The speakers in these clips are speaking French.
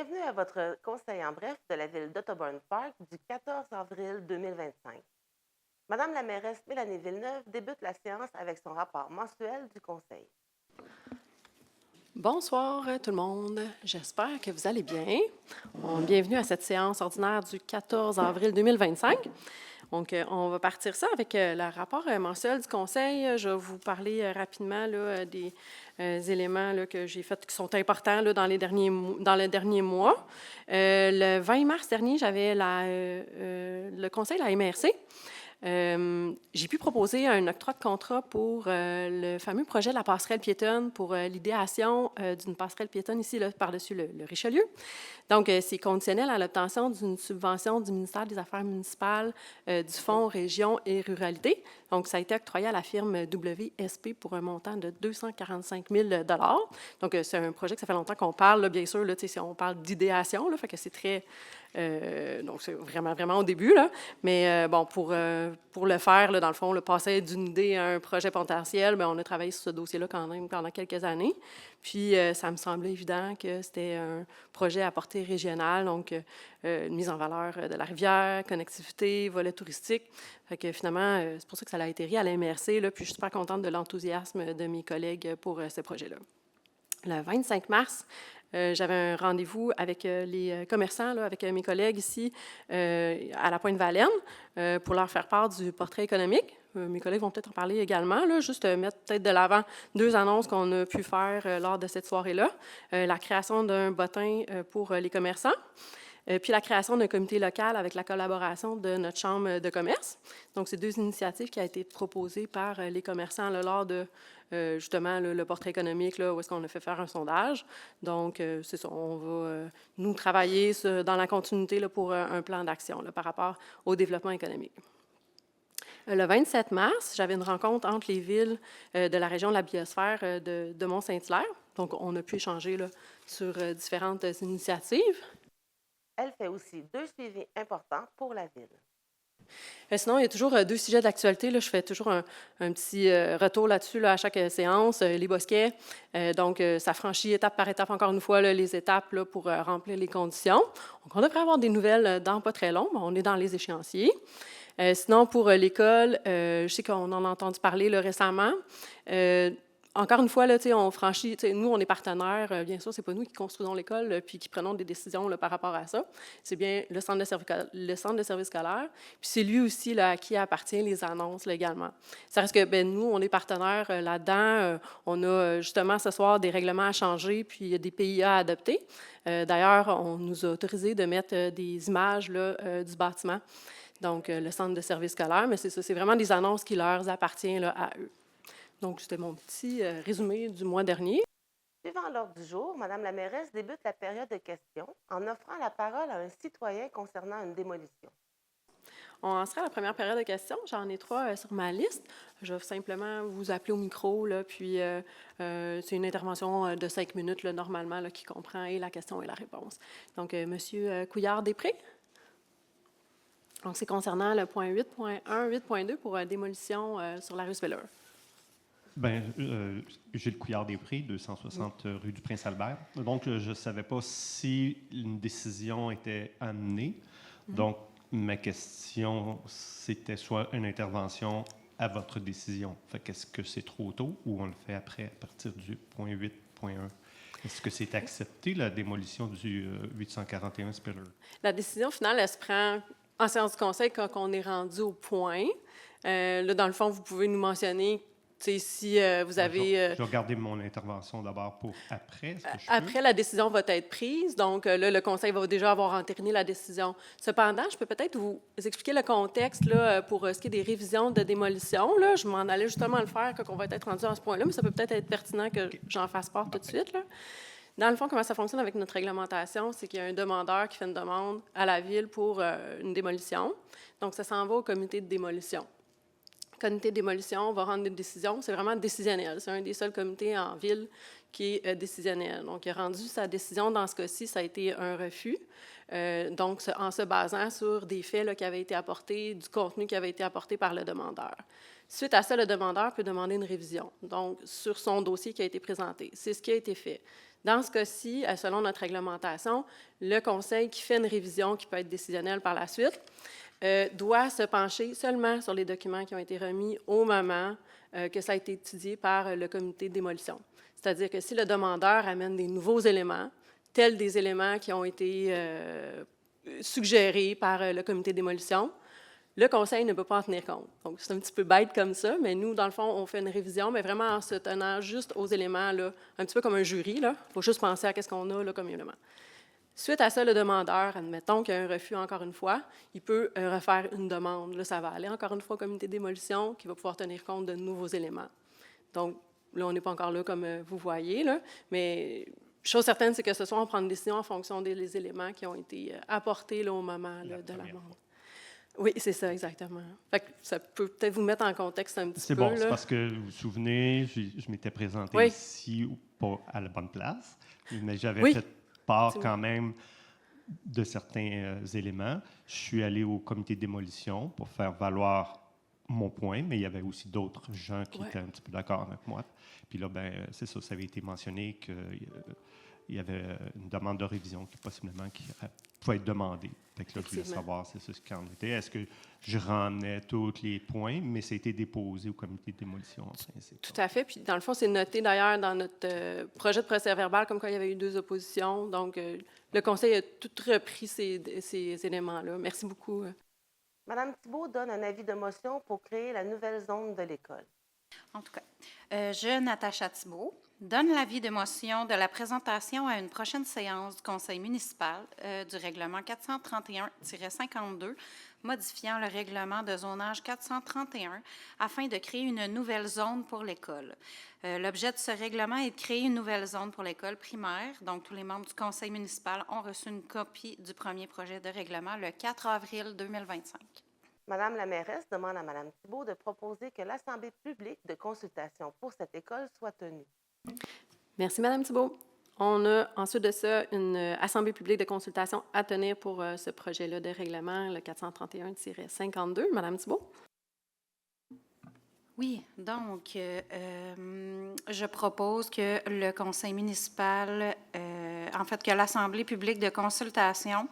Bienvenue à votre conseil en bref de la ville d'Ottoburn Park du 14 avril 2025. Madame la mairesse Mélanie Villeneuve débute la séance avec son rapport mensuel du conseil. Bonsoir tout le monde, j'espère que vous allez bien. Bienvenue à cette séance ordinaire du 14 avril 2025. Donc, on va partir ça avec le rapport mensuel du conseil. Je vais vous parler rapidement là, des éléments là, que j'ai faits qui sont importants là, dans le dernier mois. Le 20 mars dernier, j'avais le conseil de la MRC. J'ai pu proposer un octroi de contrat pour le fameux projet de la passerelle piétonne pour l'idéation d'une passerelle piétonne ici là, par-dessus le Richelieu. Donc, c'est conditionnel à l'obtention d'une subvention du ministère des Affaires municipales, du Fonds Région et Ruralité. Donc, ça a été octroyé à la firme WSP pour un montant de 245 000 $. Donc, c'est un projet que ça fait longtemps qu'on parle, là, bien sûr, là, si on parle d'idéation, là, fait que c'est très... donc, c'est vraiment, vraiment au début, là. Mais bon, pour le faire, là, dans le fond, le passer d'une idée à un projet potentiel, bien, on a travaillé sur ce dossier-là quand même pendant quelques années. Puis, ça me semblait évident que c'était un projet à portée régionale, donc une mise en valeur de la rivière, connectivité, volet touristique. Fait que finalement, c'est pour ça que ça a atterri à la MRC, là, puis je suis super contente de l'enthousiasme de mes collègues pour ce projet-là. Le 25 mars, j'avais un rendez-vous avec les commerçants, là, avec mes collègues ici à la Pointe-Valaine pour leur faire part du portrait économique. Mes collègues vont peut-être en parler également, là, juste mettre peut-être de l'avant deux annonces qu'on a pu faire lors de cette soirée-là. La création d'un bottin pour les commerçants. Puis la création d'un comité local avec la collaboration de notre chambre de commerce. Donc, c'est deux initiatives qui ont été proposées par les commerçants là, lors de justement le portrait économique, là, où est-ce qu'on a fait faire un sondage. Donc, c'est ça, on va nous travailler dans la continuité là, pour un plan d'action là, par rapport au développement économique. Le 27 mars, j'avais une rencontre entre les villes de la région de la biosphère de Mont-Saint-Hilaire. Donc, on a pu échanger là, sur différentes initiatives. Elle fait aussi deux suivis importants pour la ville. Sinon, il y a toujours deux sujets d'actualité. Là. Je fais toujours un petit retour là-dessus là, à chaque séance. Les bosquets, donc ça franchit étape par étape, encore une fois, là, les étapes là, pour remplir les conditions. Donc, on devrait avoir des nouvelles dans pas très long, mais on est dans les échéanciers. Sinon, pour l'école, je sais qu'on en a entendu parler là, récemment. Encore une fois, là, on franchit, nous, on est partenaires. Bien sûr, ce n'est pas nous qui construisons l'école puis qui prenons des décisions là, par rapport à ça. C'est bien le centre de service scolaire. Puis c'est lui aussi là, à qui appartient les annonces là, également. Ça reste que nous, on est partenaires là-dedans. On a justement ce soir des règlements à changer puis il y a des PIA à adopter. D'ailleurs, on nous a autorisé de mettre des images là, du bâtiment. Donc, le centre de service scolaire, mais c'est ça, c'est vraiment des annonces qui leur appartiennent là, à eux. Donc, c'était mon petit résumé du mois dernier. Suivant l'ordre du jour, Madame la mairesse débute la période de questions en offrant la parole à un citoyen concernant une démolition. On en sera à la première période de questions. J'en ai trois sur ma liste. Je vais simplement vous appeler au micro, là, puis c'est une intervention de 5 minutes, là, normalement, là, qui comprend et la question et la réponse. Donc, Monsieur Couillard-Després. Donc, c'est concernant le point 8.1, 8.2 pour démolition sur la rue Speller. Bien, Gilles Couillard-Després, 260 rue du Prince-Albert. Donc, je ne savais pas si une décision était amenée. Donc, ma question, c'était soit une intervention à votre décision. Fait qu'est-ce que c'est trop tôt ou on le fait après, à partir du point 8.1? Est-ce que c'est accepté, la démolition du 841 Spiller? La décision finale, elle se prend en séance du conseil quand on est rendu au point. Là, dans le fond, vous pouvez nous mentionner si vous avez... Je vais regarder mon intervention d'abord pour après. Est-ce que je peux? Après, la décision va être prise. Donc, là, le conseil va déjà avoir entériné la décision. Cependant, je peux peut-être vous expliquer le contexte là, pour ce qui est des révisions de démolition. Là. Je m'en allais justement le faire quand on va être rendu à ce point-là, mais ça peut peut-être être pertinent que j'en fasse part tout de suite. Là. Dans le fond, comment ça fonctionne avec notre réglementation, c'est qu'il y a un demandeur qui fait une demande à la ville pour une démolition. Donc, ça s'en va au comité de démolition. Le comité de démolition va rendre une décision. C'est vraiment décisionnel. C'est un des seuls comités en ville qui est décisionnel. Donc, il a rendu sa décision. Dans ce cas-ci, ça a été un refus. donc en se basant sur des faits là, qui avaient été apportés, du contenu qui avait été apporté par le demandeur. Suite à ça, le demandeur peut demander une révision, donc sur son dossier qui a été présenté. C'est ce qui a été fait. Dans ce cas-ci, selon notre réglementation, le conseil qui fait une révision qui peut être décisionnelle par la suite doit se pencher seulement sur les documents qui ont été remis au moment que ça a été étudié par le comité de démolition. C'est-à-dire que si le demandeur amène des nouveaux éléments, tels des éléments qui ont été suggérés par le comité de démolition, le conseil ne peut pas en tenir compte. Donc, c'est un petit peu bête comme ça, mais nous, dans le fond, on fait une révision, mais vraiment en se tenant juste aux éléments, là, un petit peu comme un jury. Il faut juste penser à ce qu'on a là, comme élément. Suite à ça, le demandeur, admettons qu'il y a un refus encore une fois, il peut refaire une demande. Là, ça va aller encore une fois au comité de démolition qui va pouvoir tenir compte de nouveaux éléments. Donc, là, on n'est pas encore là comme vous voyez, là, mais chose certaine, c'est que ce soir, on prend une décision en fonction des éléments qui ont été apportés là, au moment là, de l'amende. Oui, c'est ça, exactement. Fait que ça peut peut-être vous mettre en contexte un petit peu. C'est bon, c'est parce que vous vous souvenez, je m'étais présenté ici, pas à la bonne place, mais j'avais fait part quand même de certains éléments. Je suis allé au comité de démolition pour faire valoir mon point, mais il y avait aussi d'autres gens qui étaient un petit peu d'accord avec moi. Puis là, ben, c'est ça, ça avait été mentionné qu'il y avait une demande de révision qui possiblement pouvait être demandée. Fait que là, je voulais savoir c'est ce qu'il en était. Est-ce que je ramenais tous les points, mais ça a été déposé au comité de démolition en principe. Tout à fait. Puis dans le fond, c'est noté d'ailleurs dans notre projet de procès-verbal comme quoi il y avait eu 2 oppositions. Donc, le conseil a tout repris ces éléments-là. Merci beaucoup. Madame Thibault donne un avis de motion pour créer la nouvelle zone de l'école. En tout cas, je, Natacha Thibault, donne l'avis de motion de la présentation à une prochaine séance du conseil municipal du règlement 431-52, modifiant le règlement de zonage 431 afin de créer une nouvelle zone pour l'école. L'objet de ce règlement est de créer une nouvelle zone pour l'école primaire. Donc, tous les membres du conseil municipal ont reçu une copie du premier projet de règlement le 4 avril 2025. Madame la mairesse demande à Madame Thibault de proposer que l'assemblée publique de consultation pour cette école soit tenue. Merci, Madame Thibault. On a ensuite de ça une assemblée publique de consultation à tenir pour ce projet-là de règlement, le 431-52. Madame Thibault? Oui, donc, je propose que le conseil municipal, en fait, que l'assemblée publique de consultation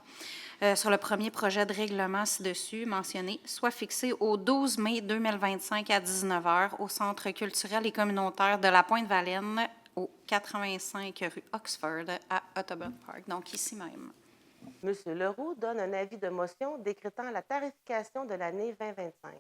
sur le premier projet de règlement ci-dessus mentionné soit fixée au 12 mai 2025 à 19h au Centre culturel et communautaire de la Pointe-Valène, au 85 rue Oxford à Audubon Park, donc ici même. Monsieur Leroux donne un avis de motion décrétant la tarification de l'année 2025.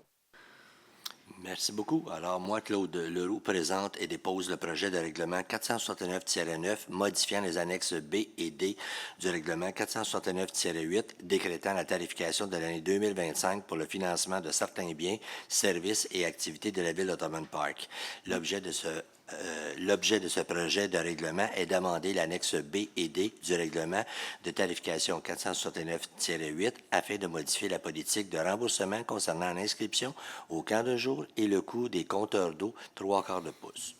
Merci beaucoup. Alors, moi, Claude Leroux, présente et dépose le projet de règlement 469-9 modifiant les annexes B et D du règlement 469-8 décrétant la tarification de l'année 2025 pour le financement de certains biens, services et activités de la Ville d'Audubon Park. L'objet de ce projet de règlement est d'amender l'annexe B et D du règlement de tarification 469-8 afin de modifier la politique de remboursement concernant l'inscription au camp de jour et le coût des compteurs d'eau 3/4 de pouce.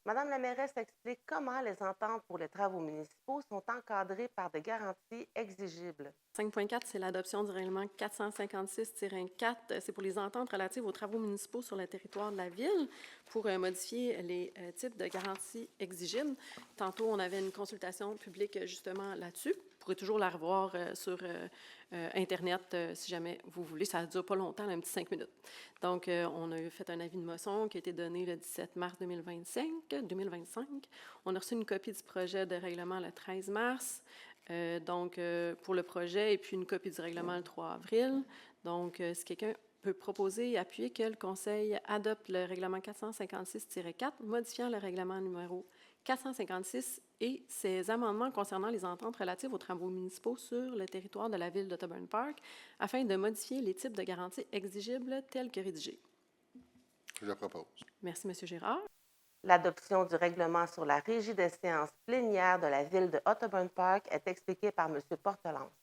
Madame la mairesse explique comment les ententes pour les travaux municipaux sont encadrées par des garanties exigibles. 5.4, c'est l'adoption du règlement 456-4. C'est pour les ententes relatives aux travaux municipaux sur le territoire de la Ville pour modifier les types de garanties exigibles. Tantôt, on avait une consultation publique justement là-dessus. Vous pourrez toujours la revoir sur Internet si jamais vous voulez. Ça ne dure pas longtemps, un petit 5 minutes. Donc, on a fait un avis de motion qui a été donné le 17 mars 2025. On a reçu une copie du projet de règlement le 13 mars. Pour le projet, et puis une copie du règlement le 3 avril. Donc, si quelqu'un peut proposer et appuyer que le Conseil adopte le règlement 456-4, modifiant le règlement numéro 456 et ses amendements concernant les ententes relatives aux travaux municipaux sur le territoire de la Ville d'Audubon Park, afin de modifier les types de garanties exigibles tels que rédigés. Je le propose. Merci, M. Girard. L'adoption du règlement sur la régie des séances plénières de la Ville de Audubon Park est expliquée par M. Portelance.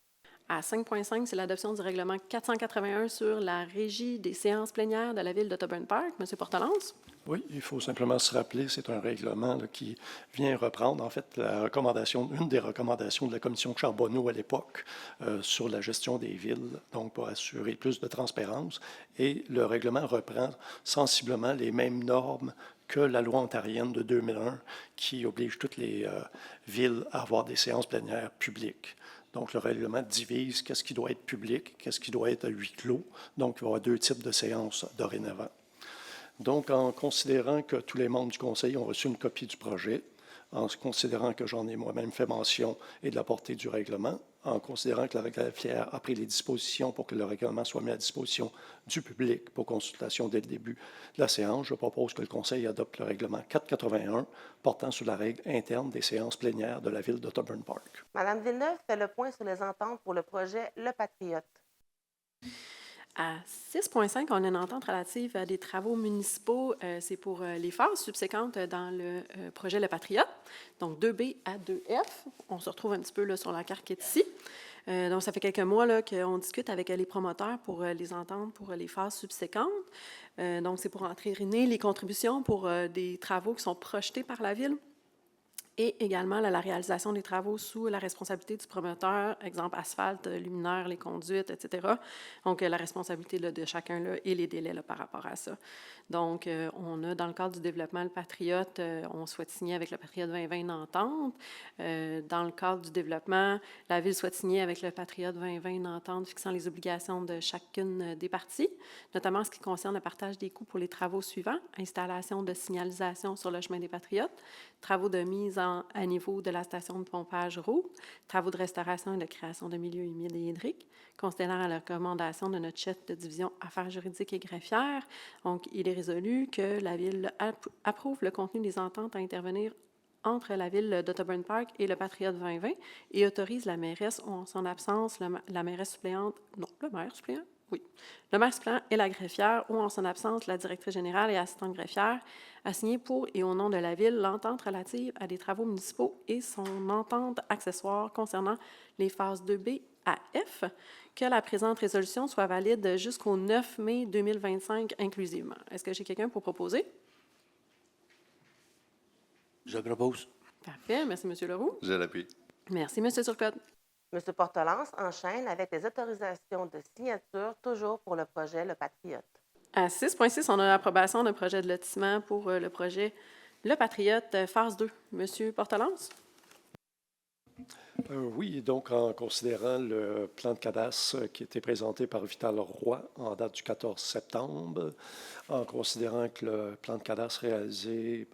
À 5.5, c'est l'adoption du règlement 481 sur la régie des séances plénières de la Ville d'Ottoburn Park. Monsieur Portelance? Oui, il faut simplement se rappeler, c'est un règlement là, qui vient reprendre, en fait, une des recommandations de la commission Charbonneau à l'époque sur la gestion des villes, donc pour assurer plus de transparence. Et le règlement reprend sensiblement les mêmes normes que la loi ontarienne de 2001 qui oblige toutes les villes à avoir des séances plénières publiques. Donc, le règlement divise qu'est-ce qui doit être public, qu'est-ce qui doit être à huis clos. Donc, il va y avoir deux types de séances dorénavant. Donc, en considérant que tous les membres du Conseil ont reçu une copie du projet, en considérant que j'en ai moi-même fait mention et de la portée du règlement, en considérant que la greffière a pris les dispositions pour que le règlement soit mis à disposition du public pour consultation dès le début de la séance, je propose que le Conseil adopte le règlement 481 portant sur la règle interne des séances plénières de la Ville d'Ottoburn Park. Mme Villeneuve fait le point sur les ententes pour le projet Le Patriote. À 6.5, on a une entente relative à des travaux municipaux. C'est pour les phases subséquentes dans le projet Le Patriote, donc 2B à 2F. On se retrouve un petit peu là, sur la carte qui est ici. Donc, ça fait quelques mois là, qu'on discute avec les promoteurs pour les ententes pour les phases subséquentes. Donc, c'est pour entériner les contributions pour des travaux qui sont projetés par la Ville. Et également la réalisation des travaux sous la responsabilité du promoteur, exemple asphalte, luminaire, les conduites, etc. Donc, la responsabilité là, de chacun là, et les délais là, par rapport à ça. Donc, on a, dans le cadre du développement Le Patriote, on souhaite signer avec Le Patriote 2020 une entente. Dans le cadre du développement, la Ville souhaite signer avec Le Patriote 2020 une entente fixant les obligations de chacune des parties, notamment en ce qui concerne le partage des coûts pour les travaux suivants: installation de signalisation sur le chemin des Patriotes, travaux de mise à niveau de la station de pompage Roux, travaux de restauration et de création de milieux humides et hydriques, considérant la recommandation de notre chef de division affaires juridiques et greffières. Donc, il est résolu que la Ville approuve le contenu des ententes à intervenir entre la Ville d'Ottoburn Park et le Patriote 2020 et autorise la mairesse ou en son absence, la mairesse suppléante, non, le maire suppléant, oui, le maire suppléant et la greffière ou en son absence, la directrice générale et assistante greffière à signer pour et au nom de la Ville l'entente relative à des travaux municipaux et son entente accessoire concernant les phases 2B à F, que la présente résolution soit valide jusqu'au 9 mai 2025 inclusivement. Est-ce que j'ai quelqu'un pour proposer? Je propose. Parfait. Merci, M. Leroux. Je l'appuie. Merci, M. Turcotte. M. Portelance enchaîne avec les autorisations de signature, toujours pour le projet Le Patriote. À 6.6, on a l'approbation d'un projet de lotissement pour le projet Le Patriote, phase 2. M. Portelance? Oui, donc en considérant le plan de cadastre qui a été présenté par Vital Roy en date du 14 septembre, en considérant que le plan de cadastre réalisé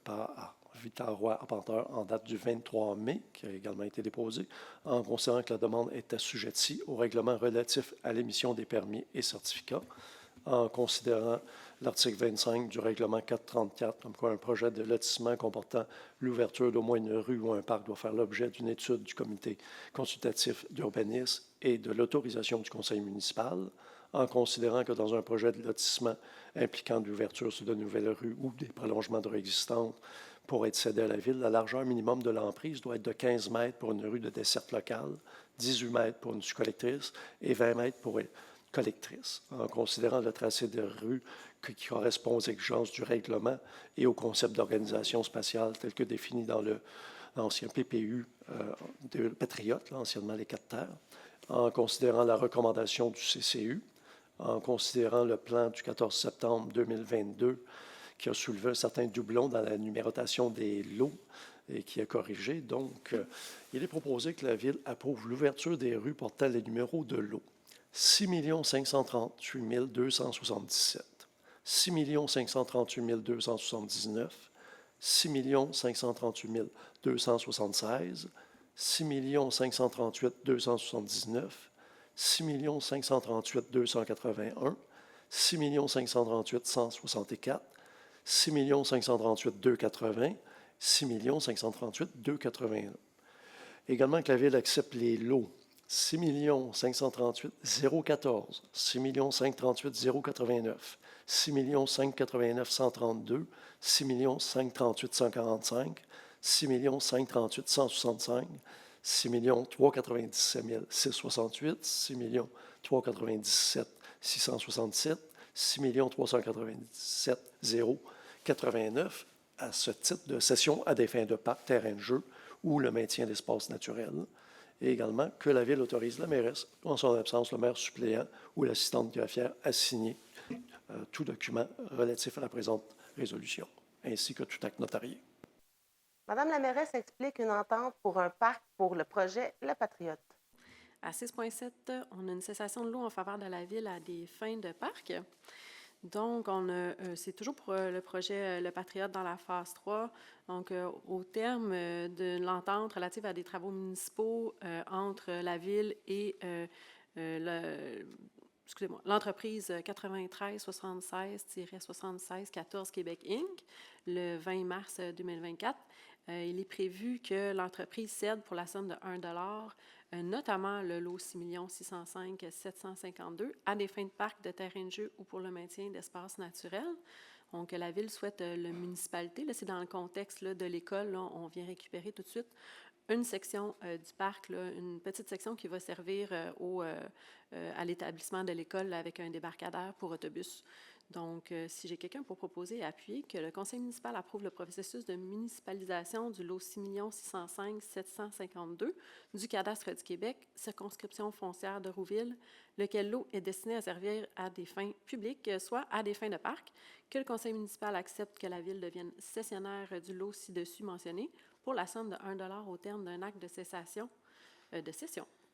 par Vital Roy Arpenteur en date du 23 mai, qui a également été déposé, en considérant que la demande est assujettie au règlement relatif à l'émission des permis et certificats, en considérant l'article 25 du règlement 434, comme quoi un projet de lotissement comportant l'ouverture d'au moins une rue ou un parc doit faire l'objet d'une étude du comité consultatif d'urbanisme et de l'autorisation du conseil municipal, en considérant que dans un projet de lotissement impliquant l'ouverture sur de nouvelles rues ou des prolongements de rues existantes pour être cédé à la Ville, la largeur minimum de l'emprise doit être de 15 mètres pour une rue de desserte locale, 18 mètres pour une collectrice et 20 mètres pour une collectrice, en considérant le tracé de rue qui correspond aux exigences du règlement et au concept d'organisation spatiale tel que défini dans l'ancien PPU de Patriote, anciennement les 4 terres, en considérant la recommandation du CCU, en considérant le plan du 14 septembre 2022 qui a soulevé un certain doublon dans la numérotation des lots et qui a corrigé. Donc, il est proposé que la Ville approuve l'ouverture des rues portant les numéros de lots. 6 538 277, 6 538 279, 6 538 276, 6 538 279, 6 538 281, 6 538 164, 6 538 280, 6 538 281. Également que la Ville accepte les lots 6 538 014, 6 538 089, 6 589 132, 6 538 145, 6 538 165, 6 397 668, 6 397 667, 6 397 089 à ce titre de cession à des fins de parc, terrain de jeu ou le maintien d'espaces naturels. Et également que la Ville autorise la mairesse, en son absence, le maire suppléant ou l'assistante greffière à signer tout document relatif à la présente résolution, ainsi que tout acte notarié. Madame la mairesse explique une entente pour un parc pour le projet Le Patriote. À 6.7, on a une cessation de l'eau en faveur de la Ville à des fins de parc. Donc, c'est toujours pour le projet Le Patriote dans la phase 3. Donc, au terme de l'entente relative à des travaux municipaux entre la Ville et l'entreprise 93-76-76-14 Québec Inc., le 20 mars 2024, il est prévu que l'entreprise cède pour la somme de 1 $, notamment le lot 6 605 752 à des fins de parc, de terrain de jeu ou pour le maintien d'espaces naturels. Donc, la Ville souhaite la municipalité, là, c'est dans le contexte là, de l'école, là, on vient récupérer tout de suite une section du parc, là, une petite section qui va servir à l'établissement de l'école avec un débarcadère pour autobus. Donc, si j'ai quelqu'un pour proposer et appuyer que le conseil municipal approuve le processus de municipalisation du lot 6 605 752 du cadastre du Québec, circonscription foncière de Rouville, lequel lot est destiné à servir à des fins publiques, soit à des fins de parc, que le conseil municipal accepte que la Ville devienne cessionnaire du lot ci-dessus mentionné pour la somme de 1 $ au terme d'un acte de cession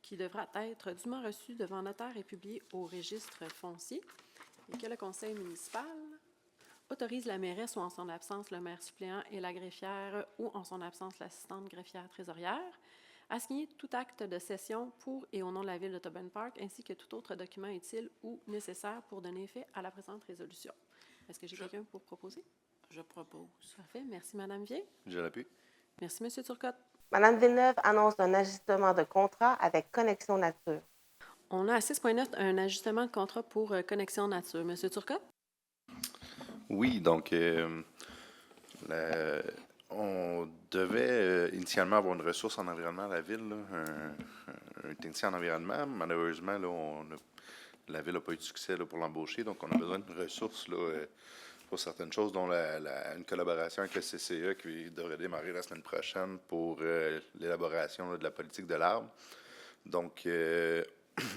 qui devra être dûment reçu devant notaire et publié au registre foncier, et que le conseil municipal autorise la mairesse ou en son absence le maire suppléant et la greffière ou en son absence l'assistante greffière trésorière à signer tout acte de cession pour et au nom de la Ville d'Audubon Park ainsi que tout autre document utile ou nécessaire pour donner effet à la présente résolution. Est-ce que j'ai quelqu'un pour proposer? Je propose. Parfait. Merci, Mme Vieille. Je l'appuie. Merci, M. Turcotte. Mme Villeneuve annonce un ajustement de contrat avec Connexion Nature. On a à 6.9 un ajustement de contrat pour Connexion Nature. M. Turcotte? Oui, donc on devait initialement avoir une ressource en environnement à la Ville, là, un technicien en environnement. Malheureusement, là, la Ville n'a pas eu de succès là, pour l'embaucher, donc on a besoin d'une ressource là, pour certaines choses, dont une collaboration avec le CCE qui devrait démarrer la semaine prochaine pour l'élaboration là, de la politique de l'arbre. Donc,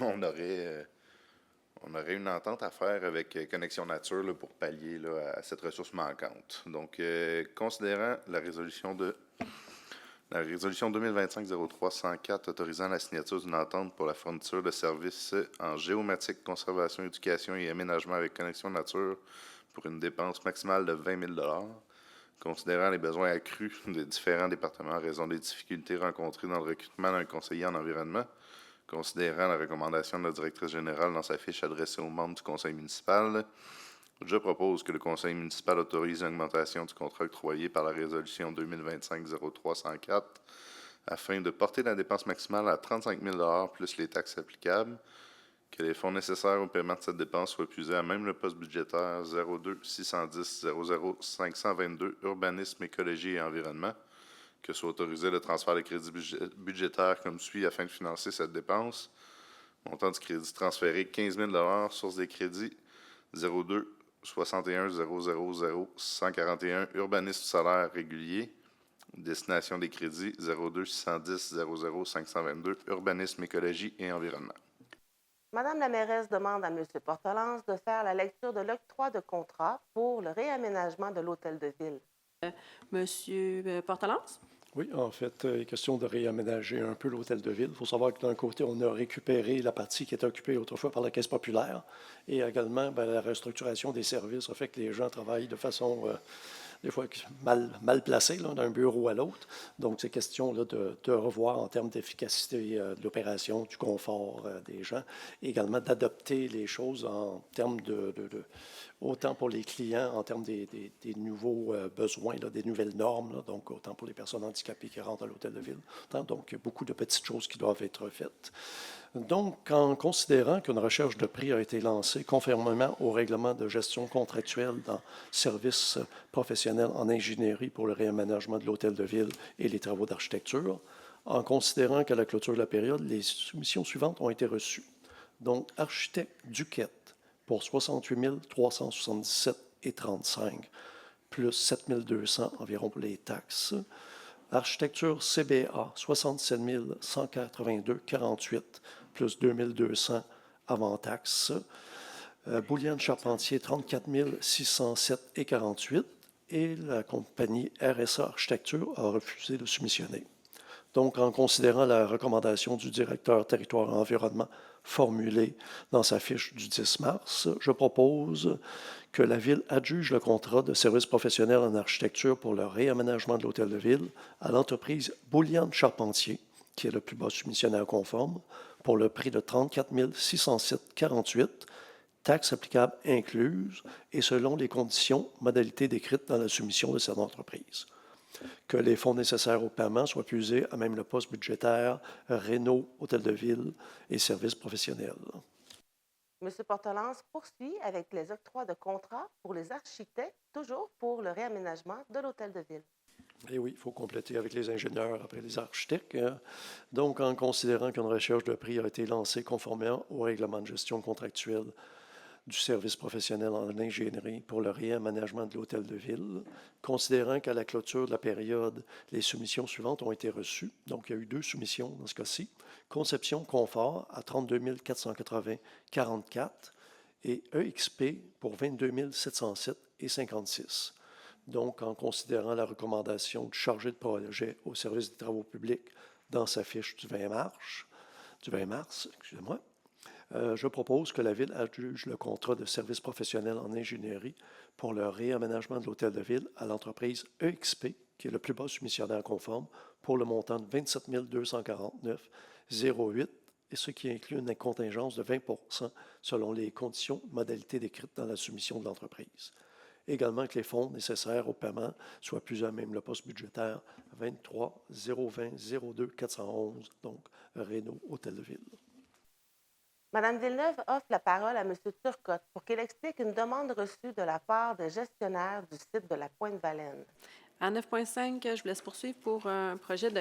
on aurait une entente à faire avec Connexion Nature là, pour pallier là, à cette ressource manquante. Donc, considérant la résolution 2025-03-104 autorisant la signature d'une entente pour la fourniture de services en géomatique, conservation, éducation et aménagement avec Connexion Nature pour une dépense maximale de 20 000 $, considérant les besoins accrus des différents départements en raison des difficultés rencontrées dans le recrutement d'un conseiller en environnement, considérant la recommandation de la directrice générale dans sa fiche adressée aux membres du conseil municipal, je propose que le conseil municipal autorise l'augmentation du contrat octroyé par la résolution 2025-03-104 afin de porter la dépense maximale à 35 000 $ plus les taxes applicables, que les fonds nécessaires au paiement de cette dépense soient puisés à même le poste budgétaire 02 610 00 522 Urbanisme, Écologie et Environnement, que soit autorisé le transfert de crédits budgétaires comme suit afin de financer cette dépense. Montant du crédit transféré 15 000 $, source des crédits 02 61 000 141 Urbanisme salaire régulier. Destination des crédits 02 610 00 522 Urbanisme, Écologie et Environnement. Madame la mairesse demande à M. Portelance de faire la lecture de l'octroi de contrat pour le réaménagement de l'hôtel de ville. Monsieur Portelance? Oui, en fait, il est question de réaménager un peu l'hôtel de ville. Il faut savoir que d'un côté, on a récupéré la partie qui était occupée autrefois par la Caisse populaire et également la restructuration des services a fait que les gens travaillent de façon des fois mal placée là, d'un bureau à l'autre. Donc, c'est question là, de revoir en termes d'efficacité de l'opération, du confort des gens, et également d'adopter les choses en termes autant pour les clients, en termes des nouveaux besoins, là, des nouvelles normes, là, donc autant pour les personnes handicapées qui rentrent à l'hôtel de ville. Donc, beaucoup de petites choses qui doivent être faites. Donc, en considérant qu'une recherche de prix a été lancée conformément au règlement de gestion contractuelle dans services professionnels en ingénierie pour le réaménagement de l'hôtel de ville et les travaux d'architecture, En considérant qu'à la clôture de la période, les soumissions suivantes ont été reçues. Donc, architecte Duquette pour 68 377,35 plus 7 200 environ pour les taxes. Architecture CBA, 67 182,48 plus 2 200 avant taxes. Bouliane Charpentier, 34 607,48 et la compagnie RSA Architecture a refusé de soumissionner. Donc, en considérant la recommandation du directeur territoire et environnement formulée dans sa fiche du 10 mars, je propose que la Ville adjuge le contrat de service professionnel en architecture pour le réaménagement de l'Hôtel de Ville à l'entreprise Bouliane Charpentier, qui est le plus bas soumissionnaire conforme, pour le prix de 34 607,48, taxes applicables incluses et selon les conditions, modalités décrites dans la soumission de cette entreprise. Que les fonds nécessaires au paiement soient puisés à même le poste budgétaire Réno, Hôtel de Ville et services professionnels. M. Portelance poursuit avec les octrois de contrats pour les architectes, toujours pour le réaménagement de l'Hôtel de Ville. Et oui, il faut compléter avec les ingénieurs après les architectes. Donc, en considérant qu'une recherche de prix a été lancée conformément au règlement de gestion contractuelle du service professionnel en ingénierie pour le réaménagement de l'Hôtel de Ville, considérant qu'à la clôture de la période, les soumissions suivantes ont été reçues. Donc, il y a eu 2 soumissions dans ce cas-ci. Conception Confort à 32 480,44 et EXP pour 22 707,56. Donc, en considérant la recommandation du chargé de projet au service des travaux publics dans sa fiche du 20 mars, je propose que la Ville adjuge le contrat de service professionnel en ingénierie pour le réaménagement de l'Hôtel de Ville à l'entreprise EXP, qui est le plus bas soumissionnaire conforme, pour le montant de 27 249,08, et ce qui inclut une contingence de 20 selon les conditions modalités décrites dans la soumission de l'entreprise. Également que les fonds nécessaires au paiement soient plus à même le poste budgétaire 23 020 02 411, donc Réno, Hôtel de Ville. Mme Villeneuve offre la parole à M. Turcotte pour qu'il explique une demande reçue de la part des gestionnaires du site de la Pointe-Valène. À 9.5, je vous laisse poursuivre pour un projet de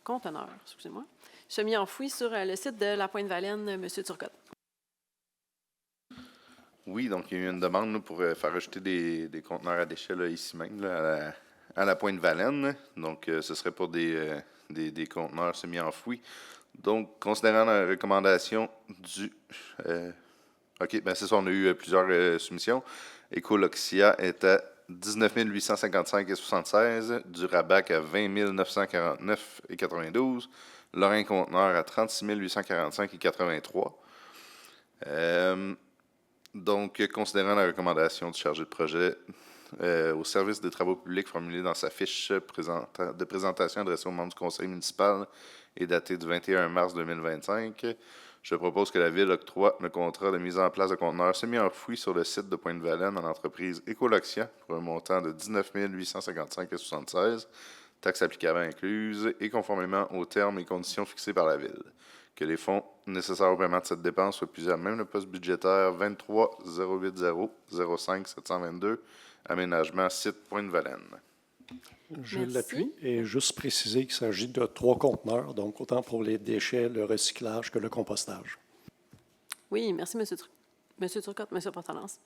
conteneur, semi-enfoui sur le site de la Pointe-Valène, M. Turcotte. Oui, donc il y a eu une demande là, pour faire rejeter des conteneurs à déchets là, ici même, là, à la Pointe-Valène. Donc, ce serait pour des conteneurs semi-enfouis. Donc, considérant la recommandation du... OK, bien c'est ça, on a eu plusieurs soumissions. Ecoloxia est à 19 855,76, Durabac à 20 949,92, Lorrain Conteneur à 36 845,83. Donc, considérant la recommandation du chargé de projet au service des travaux publics formulée dans sa fiche de présentation adressée aux membres du conseil municipal et datée du 21 mars 2025, je propose que la Ville octroie le contrat de mise en place de conteneurs semi-enfouis sur le site de Pointe-Valène à l'entreprise Ecoloxia pour un montant de 19 855,76, taxes applicables incluses et conformément aux termes et conditions fixés par la Ville. Que les fonds nécessaires au paiement de cette dépense soient puisés à même le poste budgétaire 23 080 05 722, aménagement site Pointe-Valène. Je Merci. l'appuie et juste préciser qu'il s'agit de 3 conteneurs, donc autant pour les déchets, le recyclage que le compostage. Oui, merci, M. Turcotte, M. Portelance.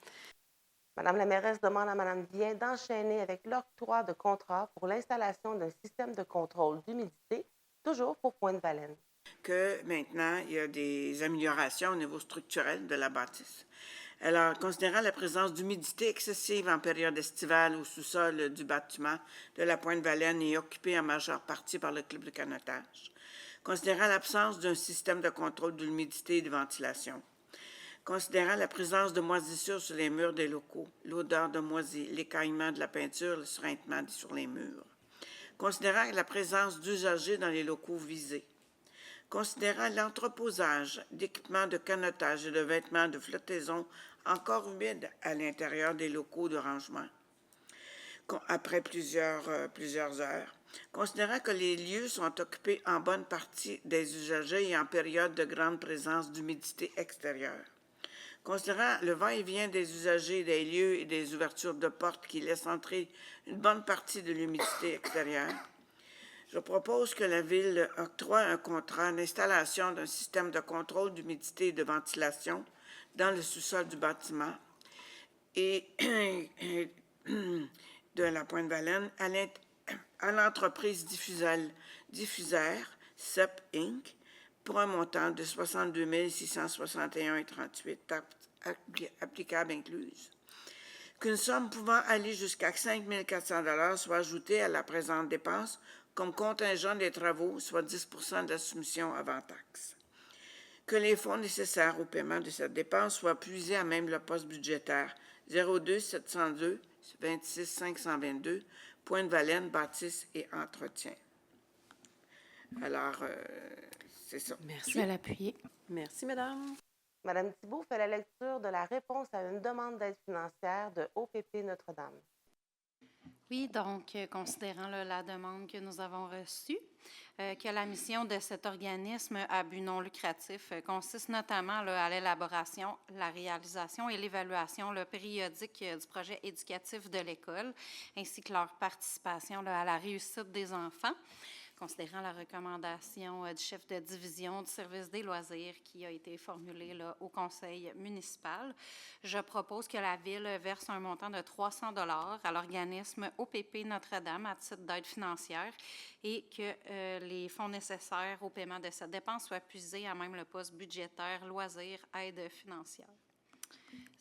Mme la mairesse demande à Mme Viens d'enchaîner avec l'octroi de contrat pour l'installation d'un système de contrôle d'humidité, toujours pour Pointe-Valène. Que maintenant, il y a des améliorations au niveau structurel de la bâtisse. Alors, considérant la présence d'humidité excessive en période estivale au sous-sol du bâtiment de la Pointe-Valène et occupé en majeure partie par le club de canotage, considérant l'absence d'un système de contrôle de l'humidité et de ventilation, considérant la présence de moisissures sur les murs des locaux, l'odeur de moisi, l'écaillement de la peinture, le sureintement sur les murs, considérant la présence d'usagers dans les locaux visés, considérant l'entreposage d'équipements de canotage et de vêtements de flottaison encore humides à l'intérieur des locaux de rangement, après plusieurs heures, considérant que les lieux sont occupés en bonne partie des usagers et en période de grande présence d'humidité extérieure, considérant le va-et-vient des usagers des lieux et des ouvertures de portes qui laissent entrer une bonne partie de l'humidité extérieure, Je propose que la Ville octroie un contrat d'installation d'un système de contrôle d'humidité et de ventilation dans le sous-sol du bâtiment et de la Pointe-Valenne à l'entreprise diffusaire CEP Inc. pour un montant de 62 661,38 applicables incluses. Qu'une somme pouvant aller jusqu'à 5 400 $ soit ajoutée à la présente dépense comme contingent des travaux, soit 10 de la soumission avant taxe. Que les fonds nécessaires au paiement de cette dépense soient puisés à même le poste budgétaire 02 702 26 522, Pointe-Valenne, bâtisse et entretien. Alors, c'est ça. Merci. Je vais l'appuyer. Merci, Madame. Madame Thibault fait la lecture de la réponse à une demande d'aide financière de OPP Notre-Dame. Oui, donc, considérant la demande que nous avons reçue, que la mission de cet organisme à but non lucratif consiste notamment à l'élaboration, la réalisation et l'évaluation périodique du projet éducatif de l'école, ainsi que leur participation à la réussite des enfants. Considérant la recommandation du chef de division du service des loisirs qui a été formulée au conseil municipal, je propose que la Ville verse un montant de 300 $ à l'organisme OPP Notre-Dame à titre d'aide financière et que les fonds nécessaires au paiement de cette dépense soient puisés à même le poste budgétaire loisirs aide financière.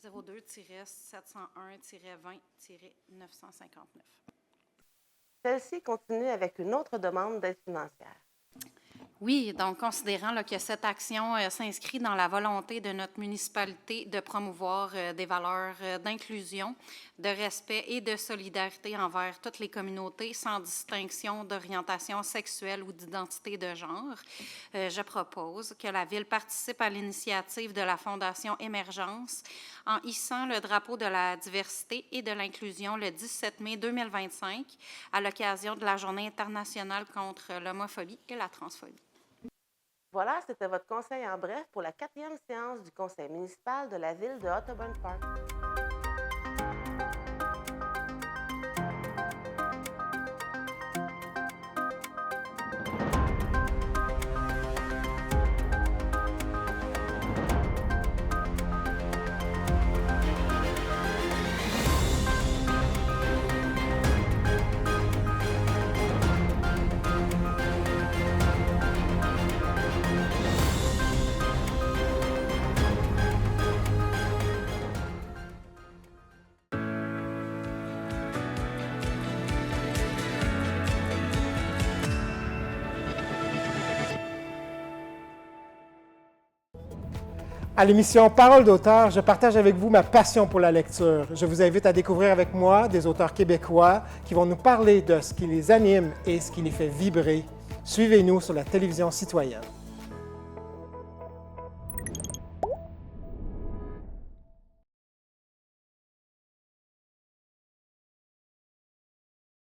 02-701-20-959. Celle-ci continue avec une autre demande d'aide financière. Oui, donc considérant que cette action s'inscrit dans la volonté de notre municipalité de promouvoir des valeurs d'inclusion, de respect et de solidarité envers toutes les communautés sans distinction d'orientation sexuelle ou d'identité de genre, je propose que la Ville participe à l'initiative de la Fondation Émergence en hissant le drapeau de la diversité et de l'inclusion le 17 mai 2025 à l'occasion de la Journée internationale contre l'homophobie et la transphobie. Voilà, c'était votre conseil en bref pour la 4e séance du conseil municipal de la Ville de Otterburn Park. À l'émission Parole d'auteur, je partage avec vous ma passion pour la lecture. Je vous invite à découvrir avec moi des auteurs québécois qui vont nous parler de ce qui les anime et ce qui les fait vibrer. Suivez-nous sur la télévision citoyenne.